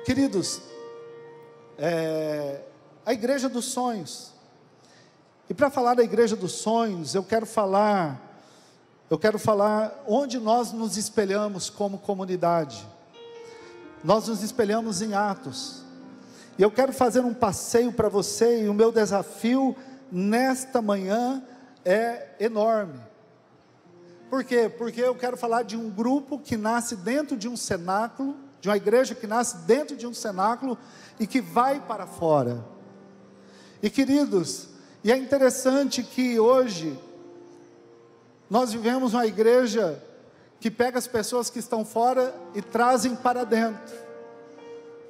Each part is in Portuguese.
Queridos, a igreja dos sonhos. E para falar da igreja dos sonhos, eu quero falar onde nós nos espelhamos como comunidade. Nós nos espelhamos em Atos. E eu quero fazer um passeio para você, e o meu desafio nesta manhã é enorme. Por quê? Porque eu quero falar de um grupo que nasce dentro de um cenáculo, de uma igreja que nasce dentro de um cenáculo e que vai para fora. E queridos, e é interessante que hoje nós vivemos uma igreja que pega as pessoas que estão fora e trazem para dentro.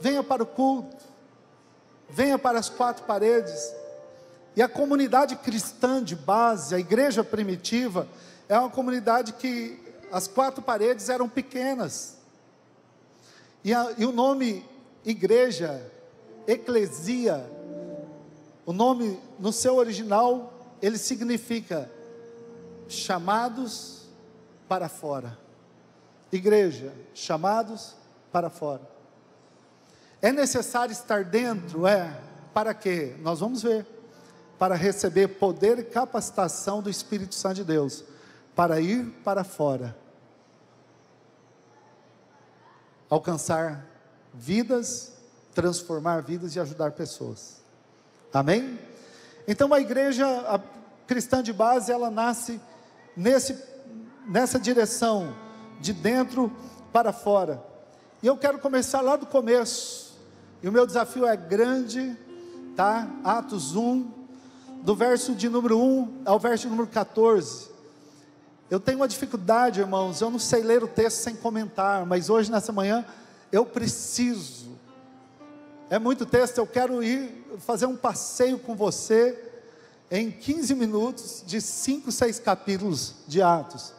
Venha para o culto, venha para as quatro paredes. E a comunidade cristã de base, a igreja primitiva, é uma comunidade que as quatro paredes eram pequenas. E o nome igreja, eclesia, o nome no seu original, ele significa chamados para fora. Igreja, chamados para fora. É necessário estar dentro? Para quê? Nós vamos ver. Para receber poder e capacitação do Espírito Santo de Deus, para ir para fora, alcançar vidas, transformar vidas e ajudar pessoas. Amém? Então a igreja cristã de base, ela nasce nessa direção, de dentro para fora. E eu quero começar lá do começo, e o meu desafio é grande, tá? Atos 1, do verso de número 1 ao verso de número 14. Eu tenho uma dificuldade, irmãos, eu não sei ler o texto sem comentar, mas hoje nessa manhã, eu preciso. É muito texto, eu quero ir fazer um passeio com você, em 15 minutos, de 5, 6 capítulos de Atos.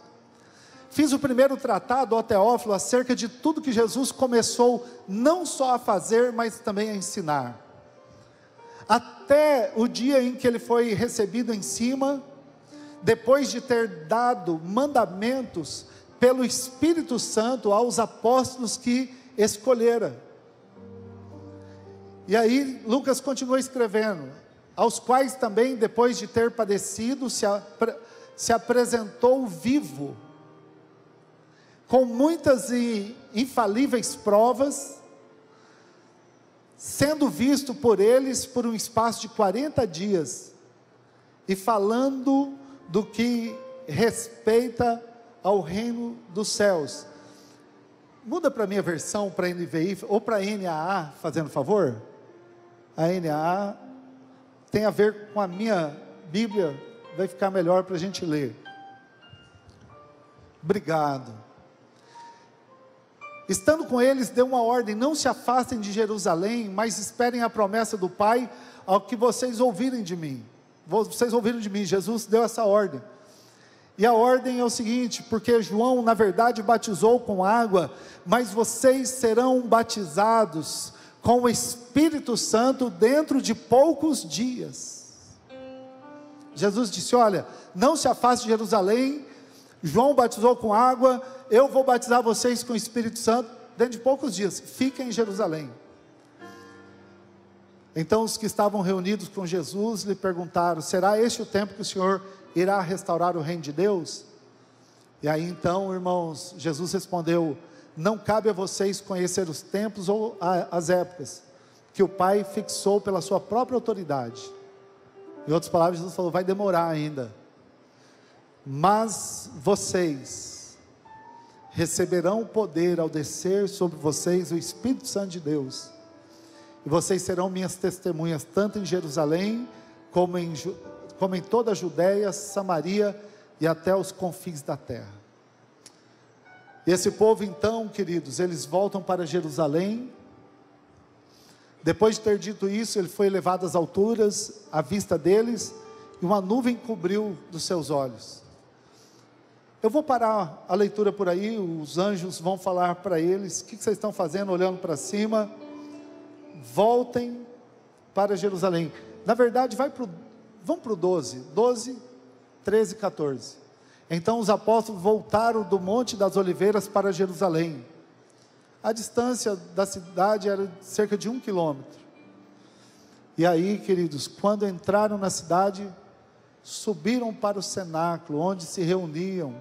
Fiz o primeiro tratado, ó Teófilo, acerca de tudo que Jesus começou, não só a fazer, mas também a ensinar. Até o dia em que ele foi recebido em cima, depois de ter dado mandamentos pelo Espírito Santo aos apóstolos que escolhera. E aí Lucas continua escrevendo, aos quais também, depois de ter padecido, se apresentou vivo, com muitas e infalíveis provas, sendo visto por eles por um espaço de 40 dias, e falando do que respeita ao reino dos céus. Muda para a minha versão, para NVI, ou para NAA, fazendo favor. A NAA tem a ver com a minha Bíblia, vai ficar melhor para a gente ler. Obrigado. Estando com eles, deu uma ordem: não se afastem de Jerusalém, mas esperem a promessa do Pai, ao que vocês ouvirem de mim. Vocês ouviram de mim, Jesus deu essa ordem. E a ordem é o seguinte: porque João na verdade batizou com água, mas vocês serão batizados com o Espírito Santo dentro de poucos dias. Jesus disse: olha, não se afaste de Jerusalém. João batizou com água, eu vou batizar vocês com o Espírito Santo dentro de poucos dias. Fiquem em Jerusalém. Então os que estavam reunidos com Jesus lhe perguntaram: será este o tempo que o Senhor irá restaurar o reino de Deus? E aí então, irmãos, Jesus respondeu: não cabe a vocês conhecer os tempos ou as épocas que o Pai fixou pela sua própria autoridade. Em outras palavras, Jesus falou: vai demorar ainda, mas vocês receberão o poder ao descer sobre vocês o Espírito Santo de Deus, e vocês serão minhas testemunhas, tanto em Jerusalém, como em toda a Judéia, Samaria e até os confins da terra. E esse povo então, queridos, eles voltam para Jerusalém. Depois de ter dito isso, ele foi levado às alturas, à vista deles, e uma nuvem cobriu dos seus olhos. Eu vou parar a leitura por aí, os anjos vão falar para eles: o que vocês estão fazendo olhando para cima? Voltem para Jerusalém. Na verdade, vamos para o 12, 13 e 14. Então os apóstolos voltaram do Monte das Oliveiras para Jerusalém. A distância da cidade era cerca de 1 quilômetro. E aí, queridos, quando entraram na cidade, subiram para o cenáculo, onde se reuniam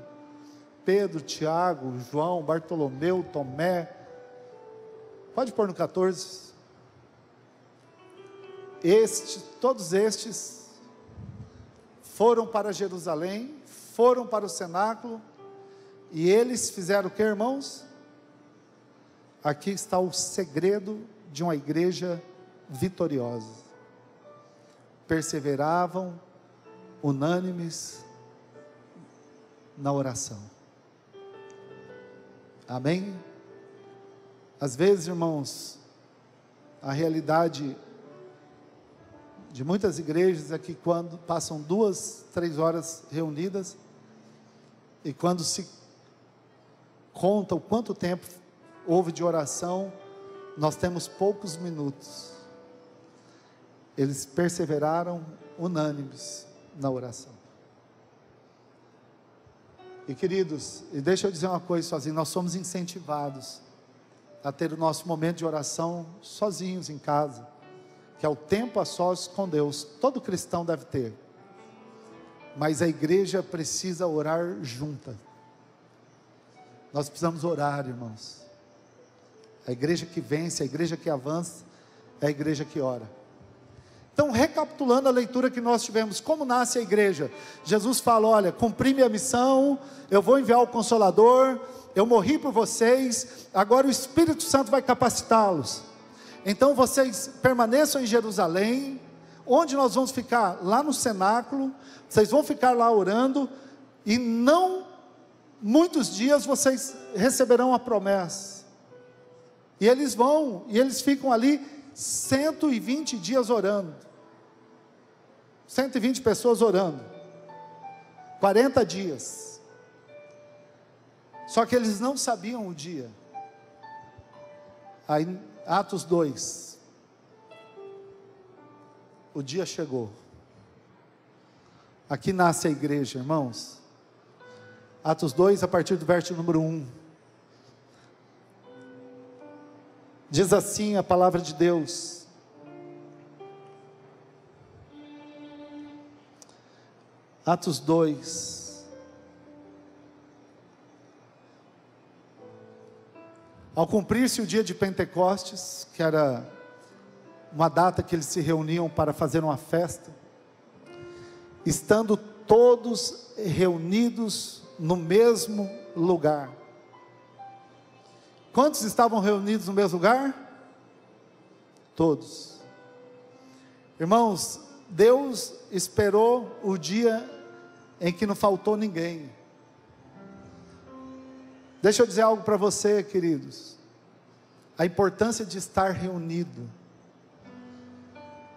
Pedro, Tiago, João, Bartolomeu, Tomé. Pode pôr no 14. Todos estes foram para Jerusalém, foram para o cenáculo, e eles fizeram o que, irmãos? Aqui está o segredo de uma igreja vitoriosa. Perseveravam unânimes na oração. Amém? Às vezes, irmãos, a realidade de muitas igrejas é que quando passam 2, 3 horas reunidas, e quando se conta o quanto tempo houve de oração, nós temos poucos minutos. Eles perseveraram unânimes na oração. E queridos, e deixa eu dizer uma coisa sozinho, nós somos incentivados a ter o nosso momento de oração sozinhos em casa, que é o tempo a sós com Deus. Todo cristão deve ter, mas a igreja precisa orar junta. Nós precisamos orar, irmãos. A igreja que vence, a igreja que avança, é a igreja que ora. Então, recapitulando a leitura que nós tivemos, como nasce a igreja? Jesus fala: olha, cumpri minha missão, eu vou enviar o Consolador, eu morri por vocês, agora o Espírito Santo vai capacitá-los. Então vocês permaneçam em Jerusalém. Onde nós vamos ficar? Lá no cenáculo. Vocês vão ficar lá orando, e não muitos dias vocês receberão a promessa. E eles vão, e eles ficam ali 120 dias orando. 120 pessoas orando. 40 dias. Só que eles não sabiam o dia. Aí, Atos 2. O dia chegou. Aqui nasce a igreja, irmãos. Atos 2, a partir do verso número 1. Diz assim a palavra de Deus: Atos 2. Ao cumprir-se o dia de Pentecostes, que era uma data que eles se reuniam para fazer uma festa, estando todos reunidos no mesmo lugar. Quantos estavam reunidos no mesmo lugar? Todos. Irmãos, Deus esperou o dia em que não faltou ninguém. Deixa eu dizer algo para você, queridos. A importância de estar reunido.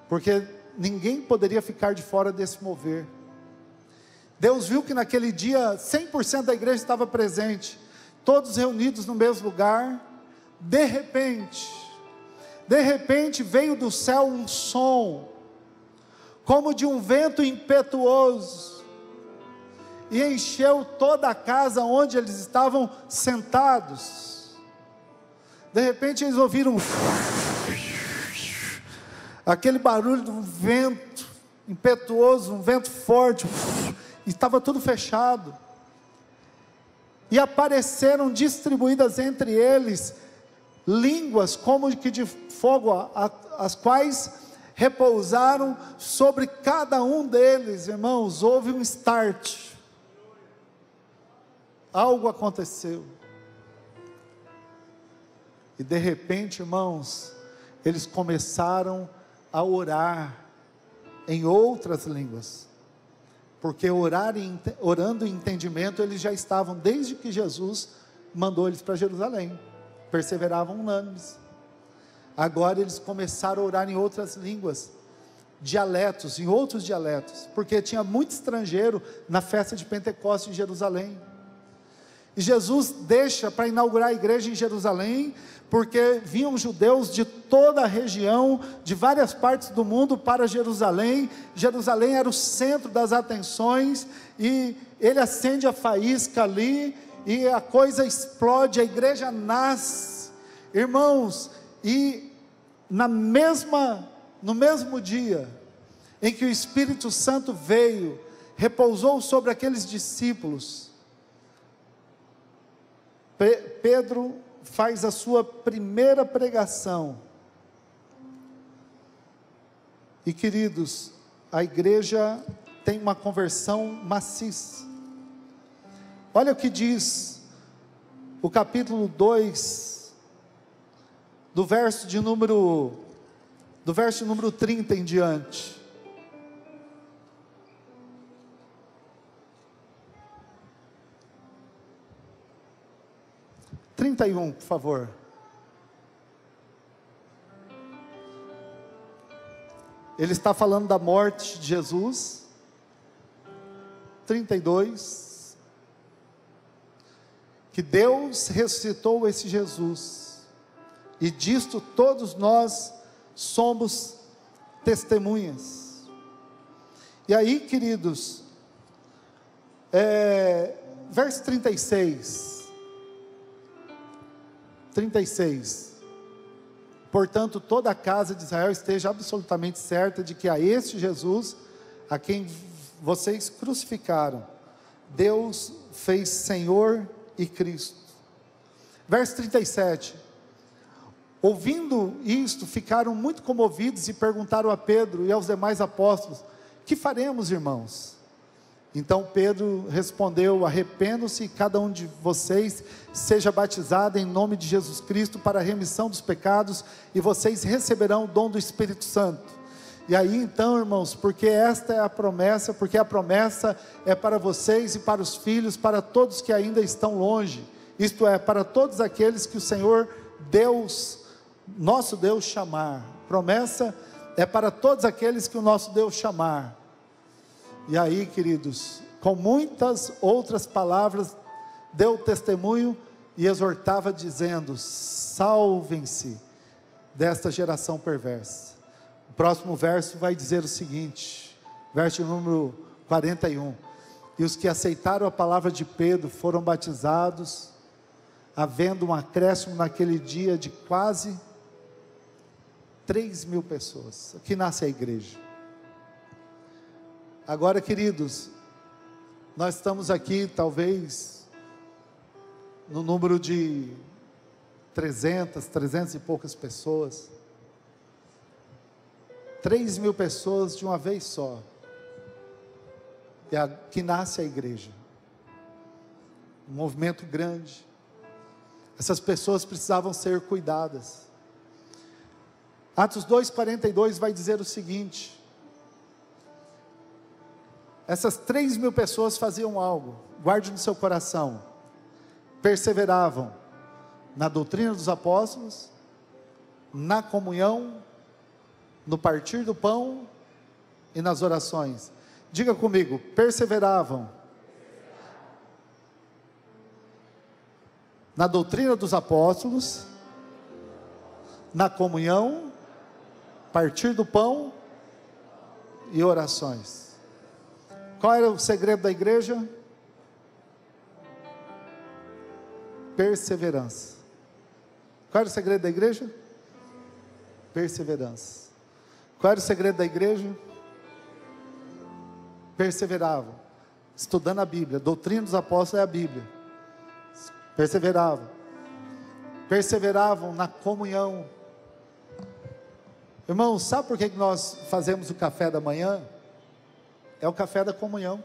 Porque ninguém poderia ficar de fora desse mover. Deus viu que naquele dia 100% da igreja estava presente, todos reunidos no mesmo lugar. De repente veio do céu um som, como de um vento impetuoso, e encheu toda a casa onde eles estavam sentados. De repente eles ouviram aquele barulho de um vento impetuoso, um vento forte, e estava tudo fechado. E apareceram distribuídas entre eles línguas como que de fogo, as quais repousaram sobre cada um deles. Irmãos, houve um start. Algo aconteceu. E de repente, irmãos, eles começaram a orar em outras línguas. Porque orando em entendimento, eles já estavam desde que Jesus mandou eles para Jerusalém. Perseveravam unânimes. Agora eles começaram a orar em outras línguas, dialetos, em outros dialetos, porque tinha muito estrangeiro na festa de Pentecostes em Jerusalém. E Jesus deixa para inaugurar a igreja em Jerusalém, porque vinham judeus de toda a região, de várias partes do mundo para Jerusalém. Jerusalém era o centro das atenções, e ele acende a faísca ali, e a coisa explode, a igreja nasce. Irmãos, e no mesmo dia em que o Espírito Santo veio, repousou sobre aqueles discípulos, Pedro faz a sua primeira pregação. E queridos, a igreja tem uma conversão maciça. Olha o que diz o capítulo 2, do verso número 30 em diante. Por favor. Ele está falando da morte de Jesus. 32. Que Deus ressuscitou esse Jesus, e disto todos nós somos testemunhas. E aí, queridos, verso 36. Portanto, toda a casa de Israel esteja absolutamente certa de que a este Jesus, a quem vocês crucificaram, Deus fez Senhor e Cristo. Verso 37. Ouvindo isto, ficaram muito comovidos e perguntaram a Pedro e aos demais apóstolos: que faremos, irmãos? Então Pedro respondeu: arrependam-se e cada um de vocês seja batizado em nome de Jesus Cristo para a remissão dos pecados, e vocês receberão o dom do Espírito Santo. E aí então, irmãos, porque esta é a promessa, porque a promessa é para vocês e para os filhos, para todos que ainda estão longe, isto é, para todos aqueles que o Senhor Deus, nosso Deus chamar. Promessa é para todos aqueles que o nosso Deus chamar. E aí, queridos, com muitas outras palavras, deu testemunho e exortava dizendo: salvem-se desta geração perversa. O próximo verso vai dizer o seguinte, verso número 41. E os que aceitaram a palavra de Pedro foram batizados, havendo um acréscimo naquele dia de quase 3.000 pessoas. Aqui nasce a igreja. Agora, queridos, nós estamos aqui talvez no número de 300 e poucas pessoas. 3.000 pessoas de uma vez só. Que nasce a igreja. Um movimento grande. Essas pessoas precisavam ser cuidadas. Atos 2:42 vai dizer o seguinte: essas 3.000 pessoas faziam algo, guarde no seu coração, perseveravam na doutrina dos apóstolos, na comunhão, no partir do pão e nas orações. Diga comigo: perseveravam na doutrina dos apóstolos, na comunhão, partir do pão e orações. Qual era o segredo da igreja? Perseverança. Qual era o segredo da igreja? Perseverança. Qual era o segredo da igreja? Perseveravam, estudando a Bíblia. A doutrina dos apóstolos é a Bíblia. Perseveravam na comunhão. Irmãos, sabe por que nós fazemos o café da manhã? É o café da comunhão.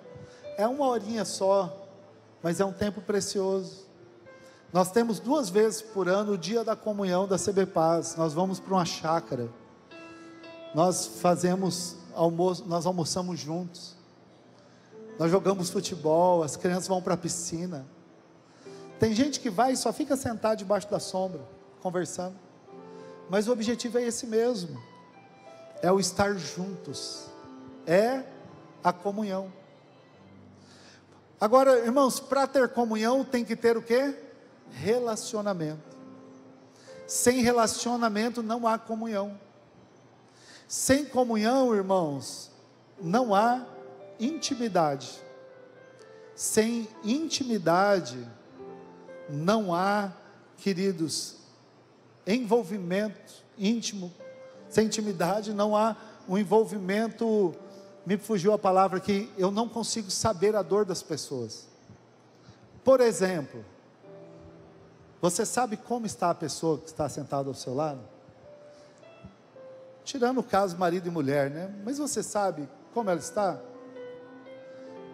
É uma horinha só, mas é um tempo precioso. Nós temos 2 vezes por ano o dia da comunhão da CB Paz. Nós vamos para uma chácara. Nós fazemos almoço, nós almoçamos juntos. Nós jogamos futebol, as crianças vão para a piscina. Tem gente que vai e só fica sentado debaixo da sombra, conversando. Mas o objetivo é esse mesmo. É o estar juntos. É a comunhão. Agora, irmãos, para ter comunhão tem que ter o quê? Relacionamento. Sem relacionamento não há comunhão. Sem comunhão, irmãos, não há intimidade. Sem intimidade não há, queridos, envolvimento íntimo. Sem intimidade não há um envolvimento, me fugiu a palavra aqui, eu não consigo saber a dor das pessoas. Por exemplo, você sabe como está a pessoa que está sentada ao seu lado? Tirando o caso marido e mulher, né? Mas você sabe como ela está?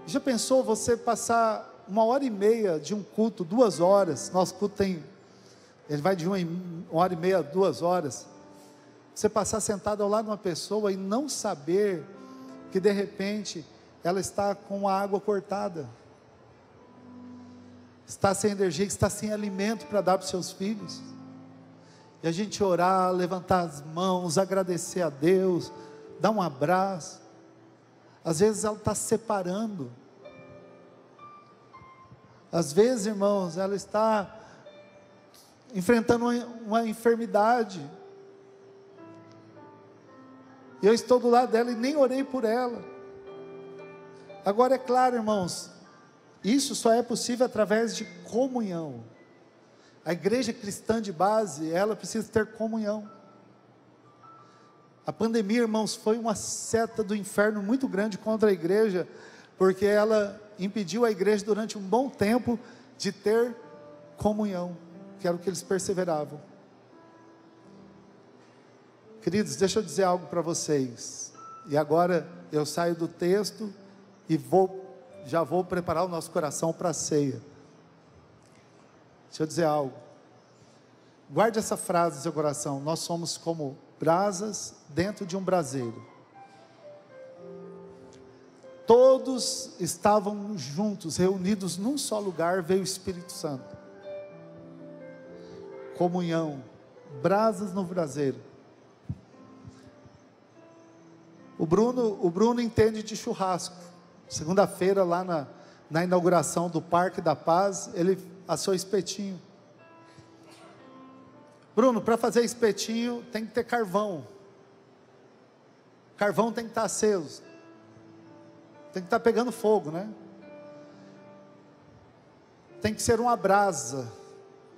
Já pensou você passar 1h30 de um culto, 2 horas, nosso culto ele vai de 1h30 a 2 horas, você passar sentado ao lado de uma pessoa e não saber que de repente ela está com a água cortada, está sem energia, está sem alimento para dar para os seus filhos, e a gente orar, levantar as mãos, agradecer a Deus, dar um abraço. Às vezes ela está se separando, às vezes, irmãos, ela está enfrentando uma enfermidade, e eu estou do lado dela e nem orei por ela. Agora é claro, irmãos, isso só é possível através de comunhão. A igreja cristã de base, ela precisa ter comunhão. A pandemia, irmãos, foi uma seta do inferno muito grande contra a igreja, porque ela impediu a igreja durante um bom tempo de ter comunhão, que era o que eles perseveravam. Queridos, deixa eu dizer algo para vocês, e agora eu saio do texto e já vou preparar o nosso coração para a ceia. Deixa eu dizer algo, guarde essa frase no seu coração: nós somos como brasas dentro de um braseiro. Todos estavam juntos, reunidos num só lugar, veio o Espírito Santo. Comunhão, brasas no braseiro. O Bruno entende de churrasco. Segunda-feira, lá na inauguração do Parque da Paz, ele assou espetinho. Bruno, para fazer espetinho tem que ter carvão. Carvão tem que estar aceso. Tem que estar pegando fogo, né? Tem que ser uma brasa.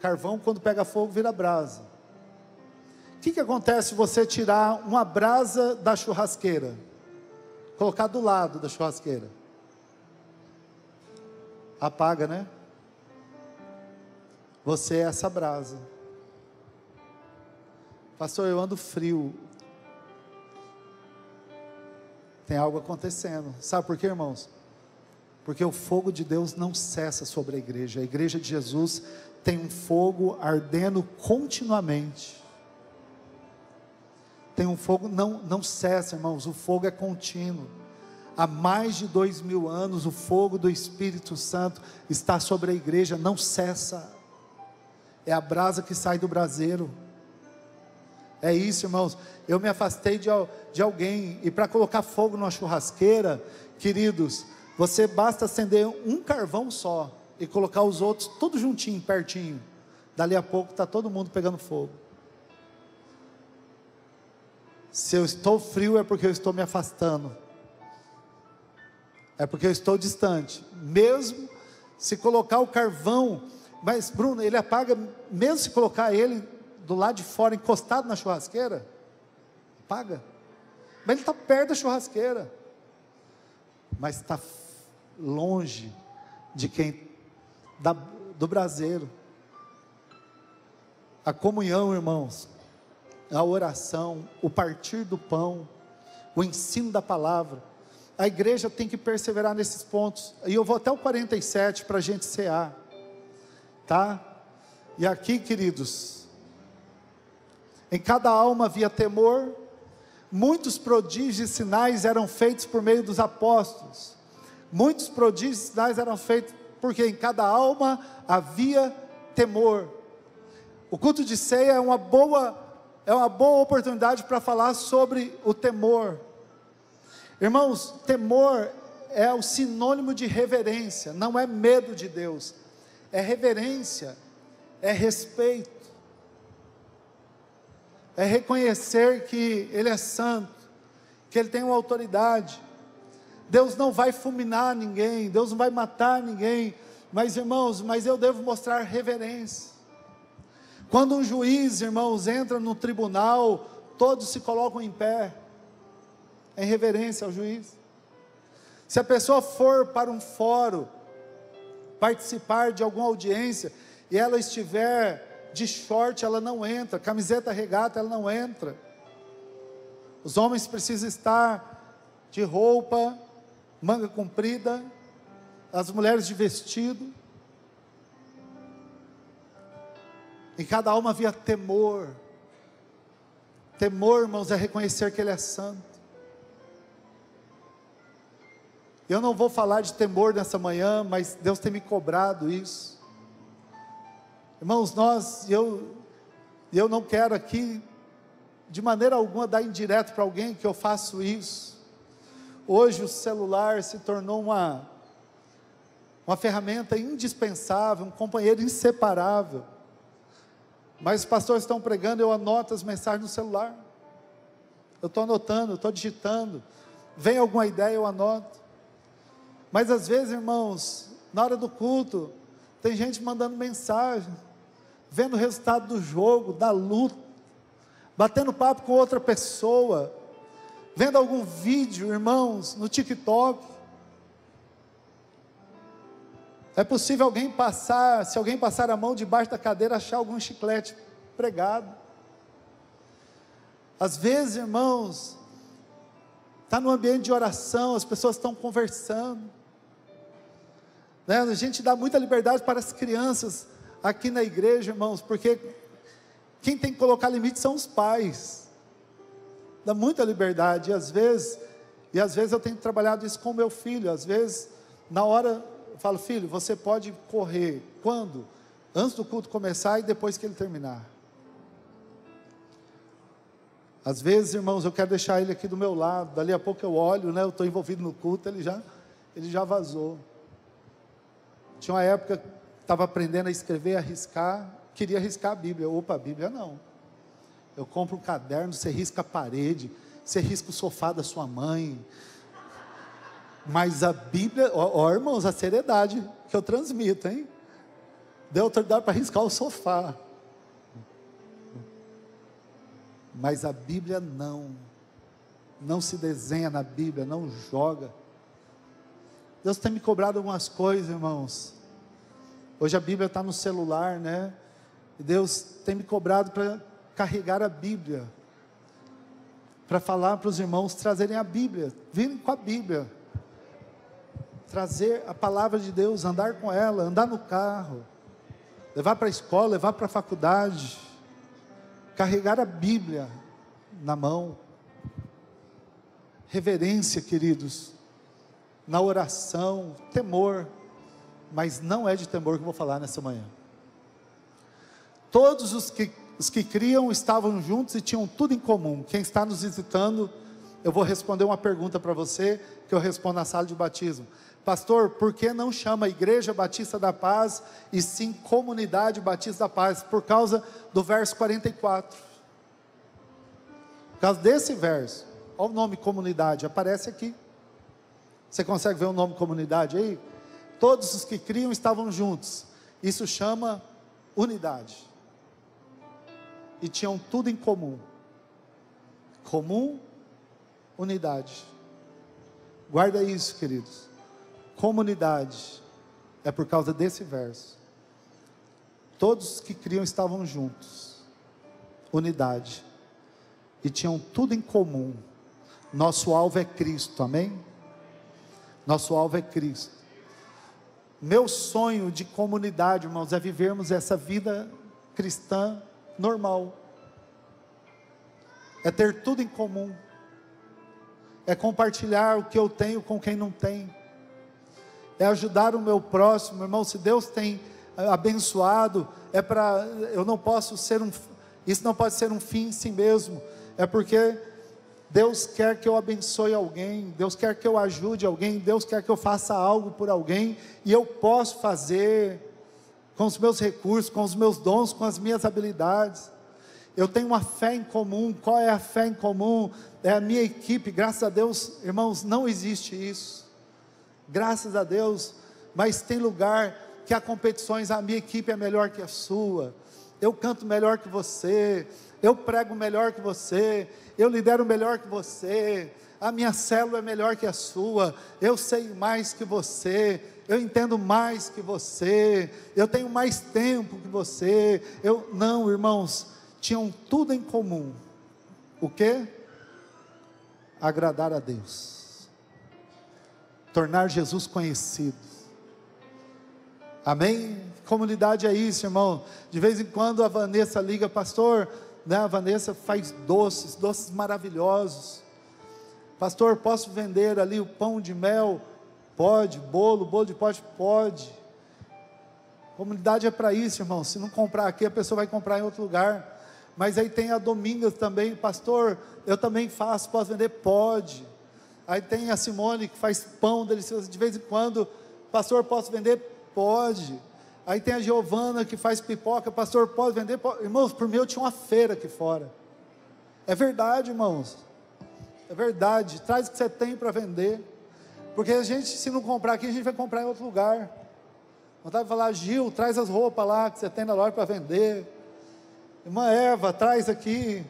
Carvão, quando pega fogo, vira brasa. O que acontece se você tirar uma brasa da churrasqueira, colocar do lado da churrasqueira? Apaga, né? Você é essa brasa. Pastor, eu ando frio. Tem algo acontecendo. Sabe por quê, irmãos? Porque o fogo de Deus não cessa sobre a igreja. A igreja de Jesus tem um fogo ardendo continuamente. Tem um fogo, não cessa, irmãos. O fogo é contínuo. Há mais de 2000 anos o fogo do Espírito Santo está sobre a igreja, não cessa. É a brasa que sai do braseiro. É isso, irmãos. Eu me afastei de alguém, e para colocar fogo numa churrasqueira, queridos, você basta acender um carvão só e colocar os outros tudo juntinho, pertinho. Dali a pouco está todo mundo pegando fogo. Se eu estou frio é porque eu estou me afastando, é porque eu estou distante. Mesmo se colocar o carvão, mas Bruno, ele apaga, mesmo se colocar ele do lado de fora, encostado na churrasqueira, apaga. Mas ele está perto da churrasqueira, mas está longe de do braseiro. A comunhão, irmãos, a oração, o partir do pão, o ensino da palavra, a igreja tem que perseverar nesses pontos. E eu vou até o 47 para a gente cear, tá? E aqui, queridos, em cada alma havia temor, muitos prodígios e sinais eram feitos por meio dos apóstolos. Muitos prodígios e sinais eram feitos porque em cada alma havia temor. O culto de ceia é uma boa oportunidade para falar sobre o temor. Irmãos, temor é o sinônimo de reverência, não é medo de Deus, é reverência, é respeito, é reconhecer que Ele é santo, que Ele tem uma autoridade. Deus não vai fulminar ninguém, Deus não vai matar ninguém, mas irmãos, eu devo mostrar reverência. Quando um juiz, irmãos, entra no tribunal, todos se colocam em pé, em reverência ao juiz. Se a pessoa for para um fórum, participar de alguma audiência, e ela estiver de short, ela não entra, camiseta regata, ela não entra. Os homens precisam estar de roupa, manga comprida, as mulheres de vestido. Em cada alma havia temor. Temor, irmãos, é reconhecer que Ele é santo. Eu não vou falar de temor nessa manhã, mas Deus tem me cobrado isso. Irmãos, eu não quero aqui, de maneira alguma, dar indireto para alguém que eu faço isso. Hoje o celular se tornou uma ferramenta indispensável, um companheiro inseparável. Mas os pastores estão pregando, eu anoto as mensagens no celular. Eu estou anotando, eu estou digitando. Vem alguma ideia, eu anoto. Mas às vezes, irmãos, na hora do culto, tem gente mandando mensagem, vendo o resultado do jogo, da luta, batendo papo com outra pessoa, vendo algum vídeo, irmãos, no TikTok. É possível alguém passar, se alguém passar a mão debaixo da cadeira, achar algum chiclete pregado. Às vezes, irmãos, está no ambiente de oração, as pessoas estão conversando, né? A gente dá muita liberdade para as crianças aqui na igreja, irmãos, porque quem tem que colocar limite são os pais. Dá muita liberdade, e às vezes eu tenho trabalhado isso com meu filho. Às vezes, na hora, eu falo: filho, você pode correr. Quando? Antes do culto começar e depois que ele terminar. Às vezes, irmãos, eu quero deixar ele aqui do meu lado, dali a pouco eu olho, né, eu estou envolvido no culto, ele já vazou. Tinha uma época que estava aprendendo a escrever, a riscar, queria riscar a Bíblia. Opa, a Bíblia não. Eu compro um caderno, você risca a parede, você risca o sofá da sua mãe. Mas a Bíblia, ó irmãos, a seriedade que eu transmito, hein? Deu autoridade para riscar o sofá. Mas a Bíblia não se desenha na Bíblia, não joga. Deus tem me cobrado algumas coisas, irmãos. Hoje a Bíblia está no celular, né? E Deus tem me cobrado para carregar a Bíblia, para falar para os irmãos trazerem a Bíblia, virem com a Bíblia, trazer a palavra de Deus, andar com ela, andar no carro, levar para a escola, levar para a faculdade, carregar a Bíblia na mão. Reverência, queridos, na oração, temor, mas não é de temor que eu vou falar nessa manhã. Todos os que criam estavam juntos e tinham tudo em comum. Quem está nos visitando, eu vou responder uma pergunta para você, que eu respondo na sala de batismo. Pastor, por que não chama Igreja Batista da Paz, e sim Comunidade Batista da Paz? Por causa do verso 44. Por causa desse verso. Olha o nome comunidade, aparece aqui. Você consegue ver o nome comunidade aí? Todos os que criam estavam juntos. Isso chama unidade. E tinham tudo em comum. Comum, unidade. Guarda isso, queridos. Comunidade é por causa desse verso. Todos os que criam estavam juntos. Unidade. E tinham tudo em comum. Nosso alvo é Cristo, amém? Nosso alvo é Cristo. Meu sonho de comunidade, irmãos, é vivermos essa vida cristã normal. É ter tudo em comum. É compartilhar o que eu tenho com quem não tem. É ajudar o meu próximo, irmão. Se Deus tem abençoado, eu não posso ser isso não pode ser um fim em si mesmo. É porque Deus quer que eu abençoe alguém, Deus quer que eu ajude alguém, Deus quer que eu faça algo por alguém, e eu posso fazer com os meus recursos, com os meus dons, com as minhas habilidades. Eu tenho uma fé em comum. Qual é a fé em comum? É a minha equipe. Graças a Deus, irmãos, não existe isso. Graças a Deus. Mas tem lugar que há competições, a minha equipe é melhor que a sua. eu canto melhor que você, eu prego melhor que você, eu lidero melhor que você, a minha célula é melhor que a sua, eu sei mais que você, eu entendo mais que você, eu tenho mais tempo que você. Não, irmãos, tinham tudo em comum. O quê? Agradar a Deus, tornar Jesus conhecido. Amém? Comunidade é isso, irmão. De vez em quando a Vanessa liga, pastor, né? A Vanessa faz doces maravilhosos. Pastor, posso vender ali o pão de mel? Pode. Bolo de pote? Pode. Comunidade é para isso, irmão. Se não comprar aqui, a pessoa vai comprar em outro lugar. Mas aí tem a Domingas também, pastor, eu também faço, posso vender? Pode. Aí tem a Simone que faz pão delicioso, de vez em quando, pastor, posso vender? Pode. Aí tem a Giovana que faz pipoca, pastor, pode vender? Pode. Irmãos, por mim eu tinha uma feira aqui fora. É verdade, irmãos, é verdade. Traz o que você tem para vender, porque a gente, se não comprar aqui, a gente vai comprar em outro lugar. Vontade de falar, Gil, traz as roupas lá que você tem na loja para vender. Irmã Eva, traz aqui.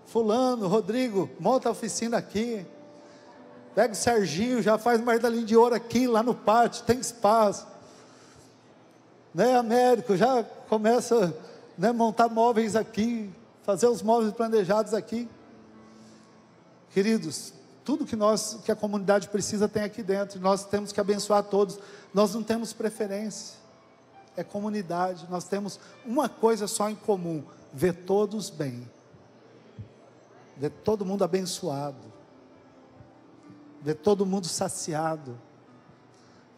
Fulano, Rodrigo, monta a oficina aqui. Pega o Serginho, já faz martelinho de ouro aqui, lá no pátio, tem espaço. Né, Américo, já começa, né, montar móveis aqui, fazer os móveis planejados aqui. Queridos, tudo que a comunidade precisa tem aqui dentro. Nós temos que abençoar todos. Nós não temos preferência. É comunidade. Nós temos uma coisa só em comum: ver todos bem, ver todo mundo abençoado, ver todo mundo saciado,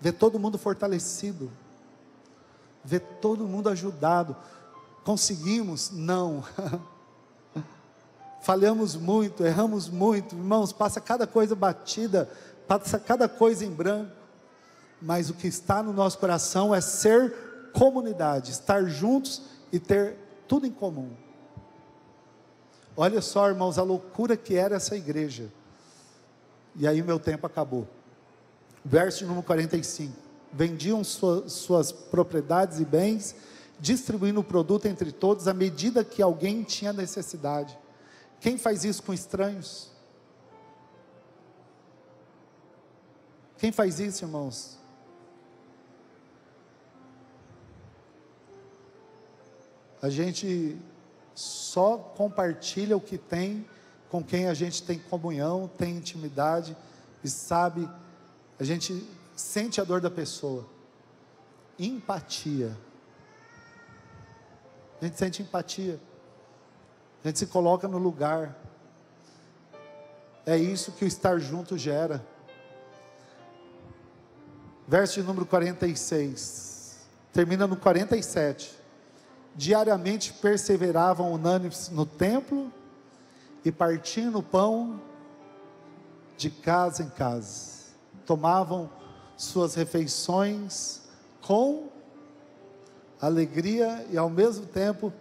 ver todo mundo fortalecido, ver todo mundo ajudado. Conseguimos? Não. Falhamos muito, erramos muito, irmãos, passa cada coisa batida, passa cada coisa em branco, mas o que está no nosso coração é ser comunidade, estar juntos e ter tudo em comum. Olha só, irmãos, a loucura que era essa igreja. E aí meu tempo acabou. Verso número 45. Vendiam suas propriedades e bens, distribuindo o produto entre todos, à medida que alguém tinha necessidade. Quem faz isso com estranhos? Quem faz isso, irmãos? A gente só compartilha o que tem com quem a gente tem comunhão, tem intimidade e sabe, a gente sente a dor da pessoa. Empatia. A gente sente empatia. A gente se coloca no lugar. É isso que o estar junto gera. Verso de número 46. Termina no 47. Diariamente perseveravam unânimes no templo e partindo o pão de casa em casa. Tomavam suas refeições com alegria e ao mesmo tempo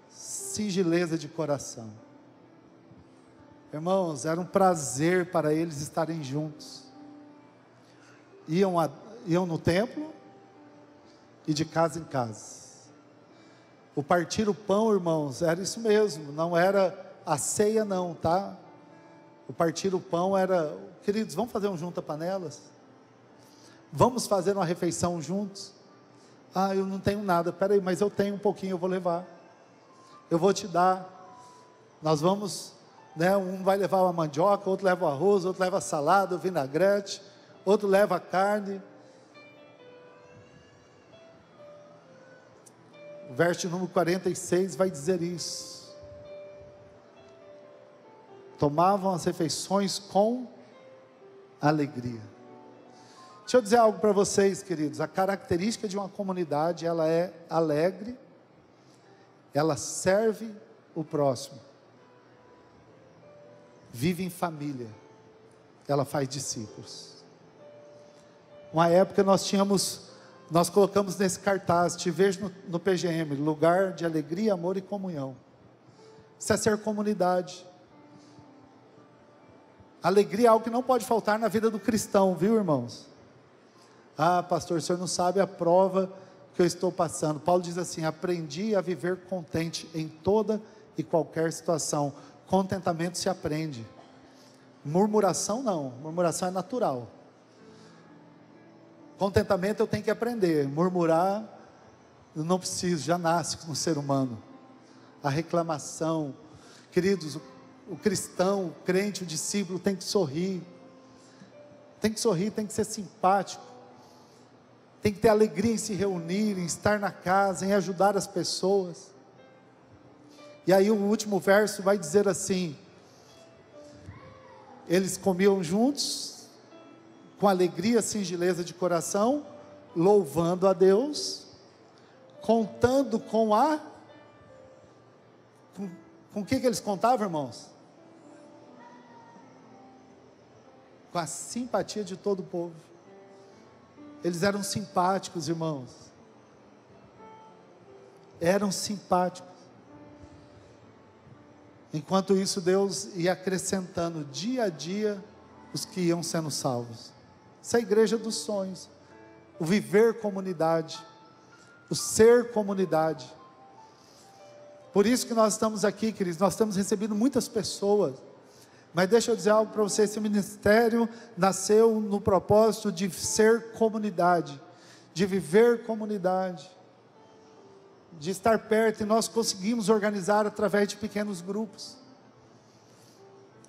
singeleza de coração. Irmãos, era um prazer para eles estarem juntos. Iam no templo e de casa em casa. O partir o pão, irmãos, era isso mesmo, não era a ceia não, tá? O partir o pão era, queridos, vamos fazer um junta-panelas? Vamos fazer uma refeição juntos? Ah, eu não tenho nada, peraí, mas eu tenho um pouquinho, eu vou levar. Eu vou te dar. Nós vamos, né, um vai levar uma mandioca, outro leva o arroz, outro leva a salada, o vinagrete, outro leva a carne. O verso número 46 vai dizer isso. Tomavam as refeições com alegria. Deixa eu dizer algo para vocês, queridos. A característica de uma comunidade, ela é alegre, ela serve o próximo, vive em família, ela faz discípulos. Uma época nós colocamos nesse cartaz: te vejo no PGM, lugar de alegria, amor e comunhão. Isso é ser comunidade. Alegria é algo que não pode faltar na vida do cristão, viu, irmãos? Ah, pastor, o senhor não sabe a prova que eu estou passando. Paulo diz assim: aprendi a viver contente em toda e qualquer situação. Contentamento se aprende. Murmuração não, murmuração é natural. Contentamento eu tenho que aprender. Murmurar eu não preciso, já nasce no ser humano. A reclamação, queridos, o cristão, o crente, o discípulo tem que sorrir. Tem que sorrir, tem que ser simpático. Tem que ter alegria em se reunir, em estar na casa, em ajudar as pessoas. E aí o último verso vai dizer assim: eles comiam juntos, com alegria, singeleza de coração, louvando a Deus, contando com o que eles contavam, irmãos? Com a simpatia de todo o povo. Eles eram simpáticos, irmãos. Eram simpáticos. Enquanto isso, Deus ia acrescentando dia a dia os que iam sendo salvos. Essa é a igreja dos sonhos. O viver comunidade. O ser comunidade. Por isso que nós estamos aqui, queridos. Nós temos recebido muitas pessoas. Mas deixa eu dizer algo para você: esse ministério nasceu no propósito de ser comunidade, de viver comunidade, de estar perto, e nós conseguimos organizar através de pequenos grupos.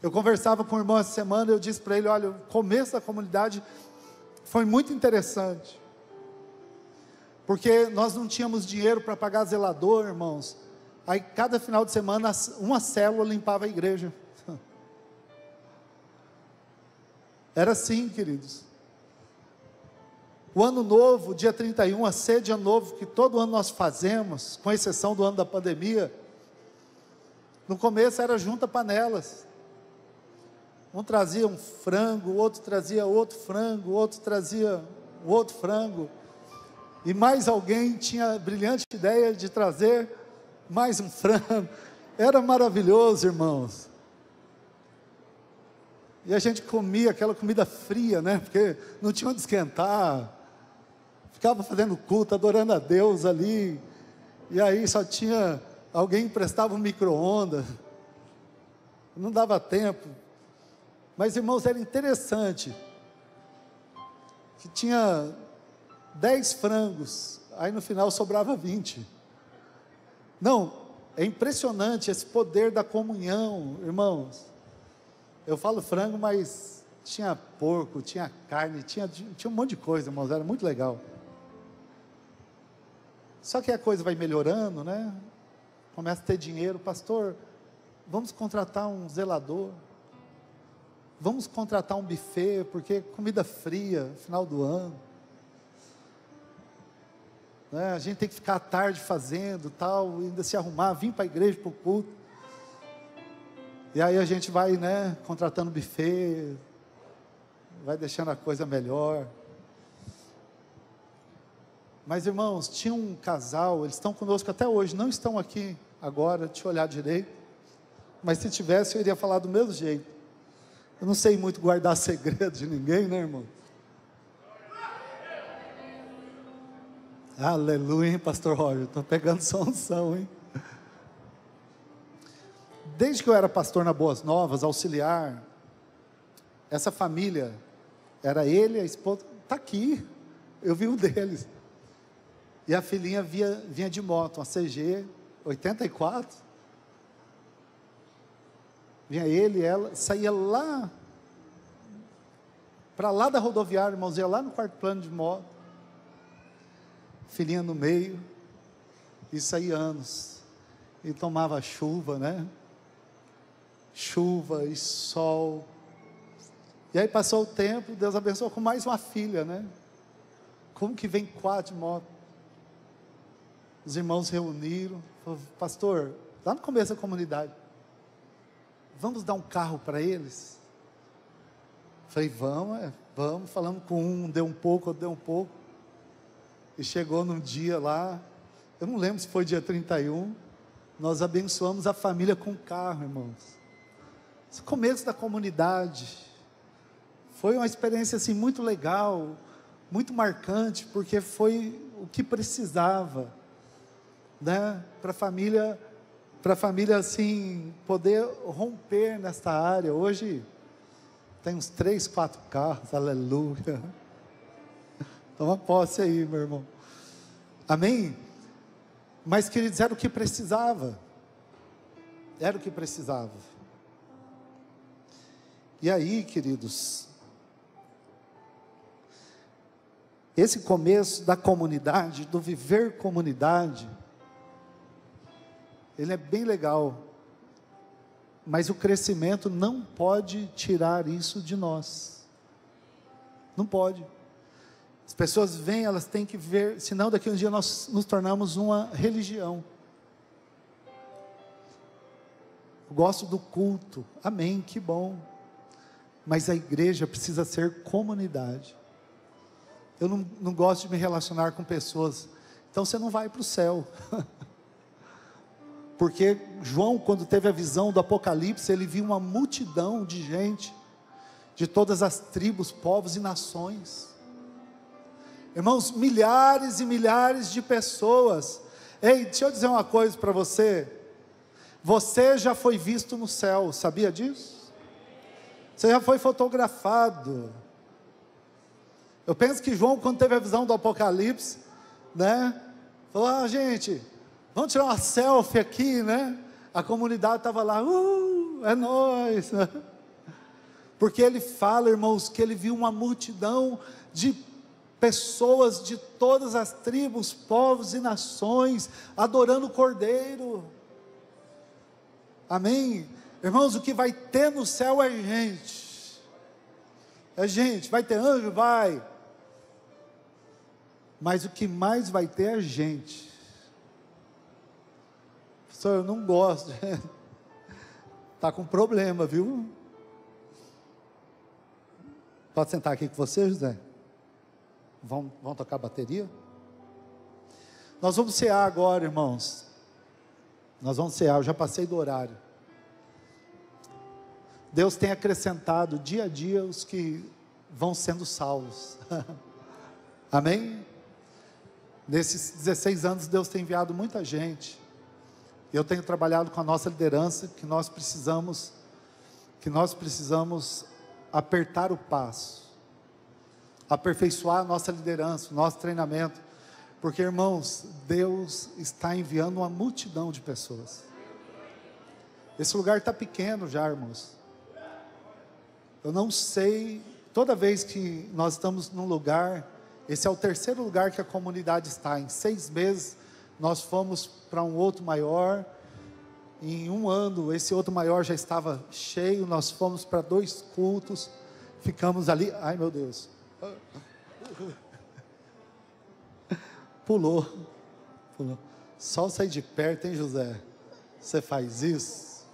Eu conversava com o irmão essa semana, eu disse para ele: olha, o começo da comunidade foi muito interessante, porque nós não tínhamos dinheiro para pagar zelador, irmãos. Aí cada final de semana uma célula limpava a igreja. Era assim, queridos. O ano novo, dia 31, a ceia de ano novo, que todo ano nós fazemos, com exceção do ano da pandemia, no começo era junta panelas. Um trazia um frango, o outro trazia outro frango, o outro trazia o outro frango, e mais alguém tinha a brilhante ideia de trazer mais um frango. Era maravilhoso, irmãos. E a gente comia aquela comida fria, né? Porque não tinha onde esquentar. Ficava fazendo culto, adorando a Deus ali. E aí só tinha, alguém emprestava um micro-ondas. Não dava tempo. Mas, irmãos, era interessante. Que tinha 10 frangos. Aí no final sobrava 20. Não, é impressionante esse poder da comunhão, irmãos. Eu falo frango, mas tinha porco, tinha carne, tinha um monte de coisa, irmãos, era muito legal. Só que a coisa vai melhorando, né? Começa a ter dinheiro. Pastor, vamos contratar um zelador. Vamos contratar um buffet, porque comida fria, final do ano. Né? A gente tem que ficar à tarde fazendo, tal, ainda se arrumar, vir para a igreja, para o culto. E aí a gente vai, né, contratando buffet, vai deixando a coisa melhor. Mas, irmãos, tinha um casal, eles estão conosco até hoje, não estão aqui agora, deixa eu olhar direito, mas se tivesse eu iria falar do mesmo jeito. Eu não sei muito guardar segredo de ninguém, né, irmão? Aleluia, hein, pastor Roger, estou pegando sua unção, hein? Desde que eu era pastor na Boas Novas, auxiliar, essa família, era ele, a esposa, está aqui, eu vi um deles, e a filhinha vinha de moto, uma CG 84, vinha ele e ela, saía lá, para lá da rodoviária, irmãos, ia lá no quarto plano de moto, filhinha no meio, isso aí anos, e tomava chuva, né? Chuva e sol. E aí passou o tempo, Deus abençoou com mais uma filha, né? Como que vem 4 de moto? Os irmãos reuniram, falaram: pastor, lá no começo da comunidade, vamos dar um carro para eles? Falei: vamos, falando com um, deu um pouco, outro deu um pouco. E chegou num dia lá, eu não lembro se foi dia 31, nós abençoamos a família com um carro, irmãos. Esse começo da comunidade foi uma experiência assim muito legal, muito marcante, porque foi o que precisava, né? Para a família assim, poder romper nesta área. Hoje tem uns 3, 4 carros, aleluia. Toma posse aí, meu irmão. Amém? Mas, queridos, era o que precisava. Era o que precisava. E aí, queridos, esse começo da comunidade, do viver comunidade, ele é bem legal, mas o crescimento não pode tirar isso de nós. Não pode. As pessoas vêm, elas têm que ver, senão daqui a um dia nós nos tornamos uma religião. Eu gosto do culto, amém, que bom. Mas a igreja precisa ser comunidade. Eu não gosto de me relacionar com pessoas, então você não vai para o céu. Porque João, quando teve a visão do Apocalipse, ele viu uma multidão de gente, de todas as tribos, povos e nações. Irmãos, milhares e milhares de pessoas. Ei, deixa eu dizer uma coisa para você. Você já foi visto no céu, sabia disso? Você já foi fotografado. Eu penso que João, quando teve a visão do Apocalipse, né? Falou, gente, vamos tirar uma selfie aqui, né? A comunidade estava lá, é nóis. Porque ele fala, irmãos, que ele viu uma multidão de pessoas de todas as tribos, povos e nações, adorando o Cordeiro. Amém? Irmãos, o que vai ter no céu é gente. É gente, vai ter anjo? Vai. Mas o que mais vai ter é gente. Pastor, eu não gosto. Está com problema, viu? Pode sentar aqui com você, José? Vão tocar bateria? Nós vamos cear agora, irmãos. Nós vamos cear, eu já passei do horário. Deus tem acrescentado dia a dia os que vão sendo salvos. Amém? Nesses 16 anos Deus tem enviado muita gente. Eu tenho trabalhado com a nossa liderança, que nós precisamos apertar o passo, aperfeiçoar a nossa liderança, o nosso treinamento, porque, irmãos, Deus está enviando uma multidão de pessoas. Esse lugar está pequeno já, irmãos. Eu não sei, toda vez que nós estamos num lugar, esse é o terceiro lugar que a comunidade está. Em 6 meses nós fomos para um outro maior. Em 1 ano esse outro maior já estava cheio. Nós fomos para 2 cultos, ficamos ali, ai meu Deus, pulou, só sair de perto, hein, José? Você faz isso?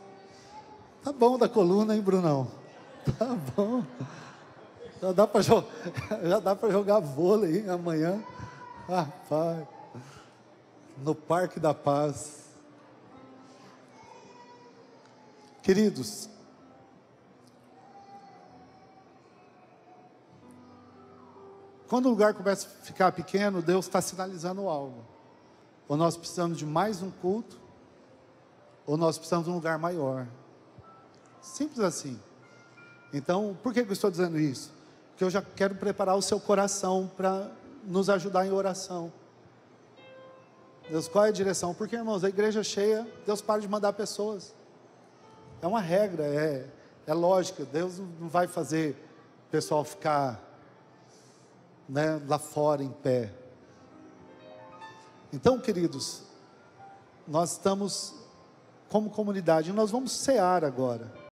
Tá bom da coluna, hein, Brunão? Tá bom, já dá para jogar vôlei amanhã, rapaz, no Parque da Paz. Queridos, quando o lugar começa a ficar pequeno, Deus está sinalizando algo. Ou nós precisamos de mais um culto, ou nós precisamos de um lugar maior. Simples assim. Então, por que eu estou dizendo isso? Porque eu já quero preparar o seu coração para nos ajudar em oração. Deus, qual é a direção? Porque, irmãos, a igreja cheia, Deus para de mandar pessoas. É uma regra, é lógica. Deus não vai fazer o pessoal ficar, né, lá fora em pé. Então, queridos, nós estamos como comunidade, nós vamos cear agora.